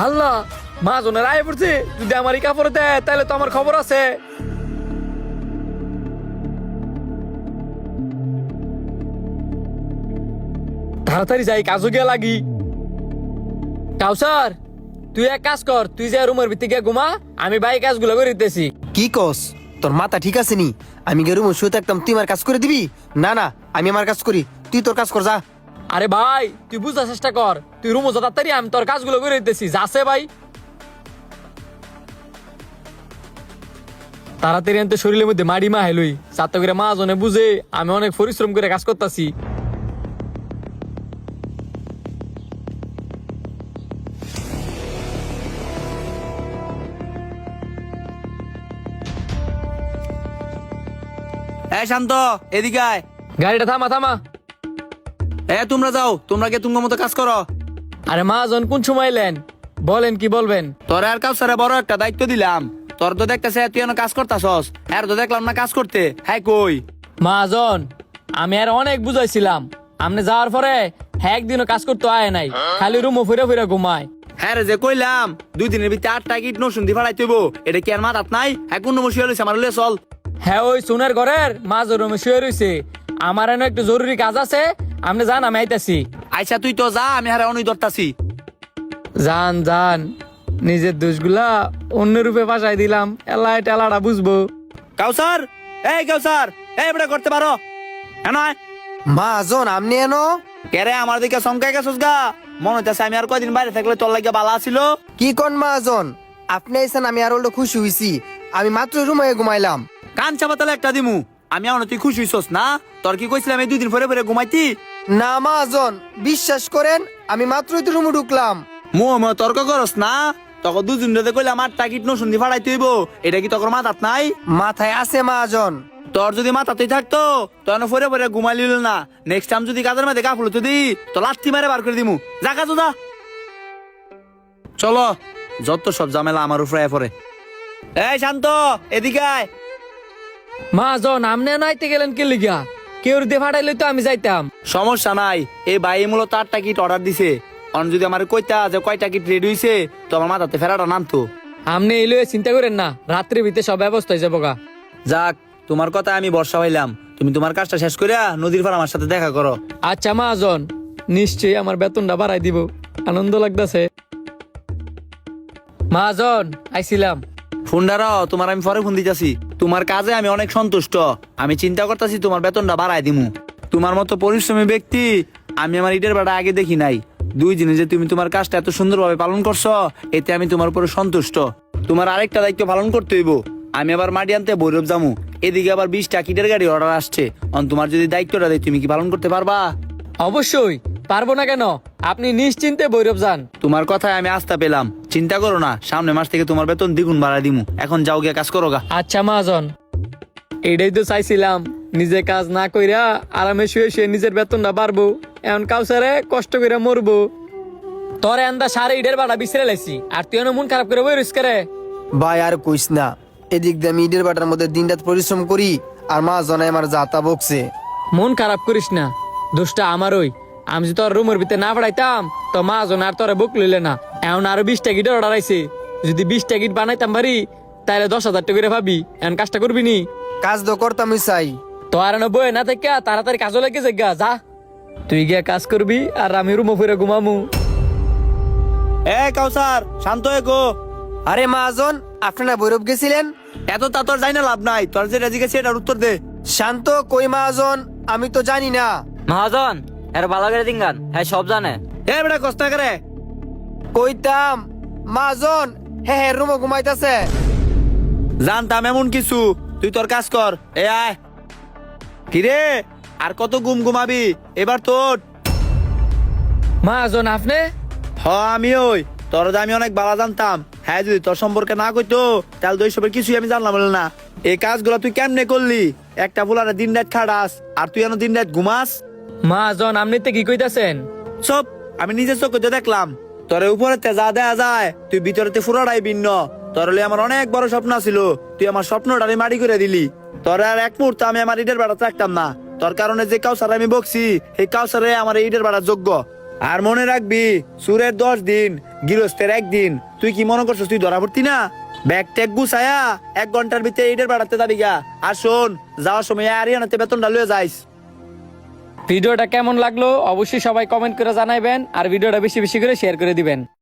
আল্লাহ, মহাজনের আয় পড়ছে। যদি আমার এই কাপড় দেয় তাহলে তো আমার খবর আছে। তাড়াতাড়ি যাই, কাজও গিয়া লাগি। কাউসার, তুই এক কাজ কর, তুই যে রুমের ভিতরে গিয়ে ঘুমা, আমি বাই কাজগুলো করে দিতেছি। কি কস? তোর মাথা ঠিক আছে নি? আমি গেরুম শুয়ে থাকতাম, তুই আমার কাজ করে দিবি? না না, আমি আমার কাজ করি, তুই তোর কাজ কর যা। আরে ভাই, তুই বুঝার চেষ্টা কর। তুই রুমো যা তাড়াতাড়ি, আমি তোর কাজগুলো করে দিতেছি। যাচ্ছে ভাই, তাড়াতাড়ি আনতে শরীরের মধ্যে মাড়ি মা হেলুই, যাতে করে মহাজনে বুঝে আমি অনেক পরিশ্রম করে কাজ করতেছি। শান্ত, এদিকে আয়। গাড়িটা থামা থামা। তোমরা যাও, তোমরা কে তোমার মতো কাজ করো। আরে মহাজন কোন সময় এলেন? বলেন কি বলবেন? তোর আর কাউসারে বড় একটা দায়িত্ব দিলাম। তোর তো দেখতেছে তুই এনে কাজ করতাছস, আর তো দেখলাম না কাজ করতে। হ্যাঁ কই মহাজন, আমি আর অনেক বুঝাইছিলাম, আপনি যাওয়ার পরে হ্যাঁ একদিনও কাজ করতে আয় নাই, খালি রুমও ফিরে ফিরে ঘুমায়। হ্যাঁ রে, যে কইলাম 2 দিনের ভিতরে 8টা ইট নসুন দি ফাড়াইতে হইব। এটা কি আর মাথাত নাই? হ্যাঁ কোন বসে হইছে আমার লয়ে চল। হ্যাঁ, ওই সোনার ঘরের মাঝের রুমে শুয়ে রয়েছে। আমার এনে একটু জরুরি কাজ আছে, আপনি যান, আমি আইতাছি। আচ্ছা তুই তো যা, আমি হারে অনুই ধরতাছি। যান যান, নিজের দোষগুলা অন্য রূপে ভাষায় দিলাম, এলাই টেলাটা বুঝবো। কাউসার, এই কাউসার, এই বড় করতে পারো? হ্যাঁ নয় মহাজন আমনি এনো? কেরে আমার দিকে চমকাই গেছস গা? মনে হইতাছে আমি আর কয়দিন বাইরে থাকলে তোর লাগে বালা ছিল। কি কোন মহাজন? আপনি আইছেন, আমি আর উল্টো খুশি হইছি। আমি মাত্র রুমে ঘুমাইলাম। কান চাপা তাহলে একটা দিমু। আমি আমার তুই খুশি হইছস না? তোর কি কইছিলাম এই 2 দিন পরে পরে ঘুমাইতি? না মহাজন, বিশ্বাস করেন, আমি মাত্রই তো রুমে ঢুকলাম। মুহ তর্ক করস না? তখন 2 দিন ধরে কইলাম 8টা ইট নসুন দি ফাড়াইতে হইব। এটা কি তোর মাথাত নাই? মাথায় আছে মহাজন। তোর যদি মাথাতেই থাকতো তখন ফরে ফরে ঘুমাইলিল না। নেক্সট টাইম যদি কাজের মধ্যে গাফল হতো দি, তো লাথি মারে বার করে দিমু। যা কাজু যা। চলো, যত সব ঝামেলা আমার উপরে পড়ে। এই শান্ত, এদিকে আয়। মহাজন, আপনি নাইতে গেলেন কি লিগা? কেউ দিয়ে ফাটাইলে তো আমি যাইতাম। সমস্যা নাই, এই ভাই মূলত 8টা কিট অর্ডার দিছে। অন যদি আমার কইতা যে কয়টা কিট রেডি হইছে, তো আমার মাথাতে ফেরাটা নামতো। আপনি এই লয়ে চিন্তা করেন না, রাত্রির ভিতরে সব ব্যবস্থা হয়ে যাবো গা। যাক, তোমার কথা আমি ভরসা হইলাম। তুমি তোমার কাজটা শেষ করিয়া নদীর পার আমার সাথে দেখা করো। আচ্ছা মহাজন, নিশ্চয়ই আমার বেতনটা বাড়াই দিব, আনন্দ লাগতেছে। মহাজন, আইছিলাম। ফোনডারও তোমার আমি পরে ফোন দিতেছি। তোমার কাজে আমি অনেক সন্তুষ্ট। আমি চিন্তা করতেছি তোমার বেতনটা বাড়াই দিমু। তোমার মতো পরিশ্রমী ব্যক্তি আমি আমার ইটের বাড়া আগে দেখি নাই। 2 দিনে যে তুমি তোমার কাজটা এত সুন্দরভাবে পালন করছো, এতে আমি তোমার উপরে সন্তুষ্ট। তোমার আরেকটা দায়িত্ব পালন করতে হইব। আমি আবার মাটি আনতে ভৈরব যামু। এদিকে আবার 20টা কিটের গাড়ি অর্ডার আসছে। তোমার যদি দায়িত্বটা দেয়, তুমি কি পালন করতে পারবা? অবশ্যই পারবো না কেন, আপনি নিশ্চিন্তে ভৈরব যান। তোমার কথায় আমি আস্থা পেলাম। চিন্তা করো না, সামনে মাস থেকে তোমার বেতন দ্বিগুণ বাড়াই দিমু। এখন যাও গিয়া কাজ করো গা। আচ্ছা মহাজন, এটাই তো চাইছিলাম, নিজে কাজ না কইরা আরামে শুয়ে শুয়ে নিজের বেতনটা বাড়বো। এখন কাউসারে কষ্ট করে মরবো। তোর এন্দা সারে ইডের বাড়া বিছরে লাইছি, আর তুই মন খারাপ করে বই রইস করে। ভাই আর কইস না, এদিক দিয়ে আমি ইটের বাটার মধ্যে দিনরাত পরিশ্রম করি, আর মহাজন আমার যাতা বকছে। মন খারাপ করিস না, দোষটা আমারই। আমি যদি তোর রুমের ভিতরে না পড়াইতাম তো মহাজন আর তোরে বুক লইলে না। এখন আরো 20টা গিটার অর্ডার আইছে, যদি 20টা গিট বানাইতাম পারি তাহলে 10,000 টাকা করে ভাবি। এখন কাজটা করবি নি? কাজ তো করতামই চাই। তো আর বই না থেকে তাড়াতাড়ি কাজও লেগে যা যা। তুই গিয়া কাজ করবি আর আমি রুমে ফিরে ঘুমামু। এ কাউসার, শান্ত হয়ে গো। আরে মহাজন, আপনারা ভৈরব গেছিলেন? এত তা তোর যাই না লাভ নাই। তোর যে রাজিকে সেটার উত্তর দে। শান্ত কই মহাজন? আমি তো জানি না। মহাজন, এর ভালো করে দিন গান, হ্যাঁ সব জানে। এ বেটা কষ্ট করে কইতাম মহাজন, হ্যাঁ হ্যাঁ রুমে ঘুমাইতেছে। জানতাম এমন কিছু। তুই তোর কাজ কর। এ আয়। কিরে, আর কত ঘুমাবি? এবার তোর। মহাজন আপনি? হ আমি ওই তোর আমি অনেক ভালো জানতাম। হ্যাঁ, যদি তোর সম্পর্কে না কইতো তাহলে তো এইসবের কিছুই আমি জানলাম না। এই কাজগুলো তুই কেমনে করলি? একটা ফুলারে দিন রাত খাটাস, আর তুই দিন রাত ঘুমাস। মহাজন, আপনি তো কি কইতাছেন? সব আমি নিজের চোখে দেখলাম। তোর উপরে যা দেয়া যায়, তুই ভিতরেতে পুরোটাই ভিন্ন। তোর আমার অনেক বড় স্বপ্ন ছিল, তুই আমার স্বপ্নটারে মাটি করে দিলি। তোর আর এক মুহূর্তে আমি আমার ইটের বাড়া রাখতাম না। তোর কারণে যে কাউসার আমি বকছি, এই কাউসারে আমার ইটের বাড়ার যোগ্য। আর মনে রাখবি সুরের 10 দিন গৃহস্থের 1 দিন। তুই কি মনে করছিস তুই ধরা পড়তি না? ব্যাগ ট্যাগ গুছায়া 1 ঘন্টার ভিতরে ইটের বাড়াতে যাবি গা। আর শোন, যাওয়ার সময় আরিয়ানাতে বেতনটা লয়ে যাইস। ভিডিওটা কেমন লাগলো অবশ্যই সবাই কমেন্ট করে জানাবেন আর ভিডিওটা বেশি বেশি করে শেয়ার করে দিবেন।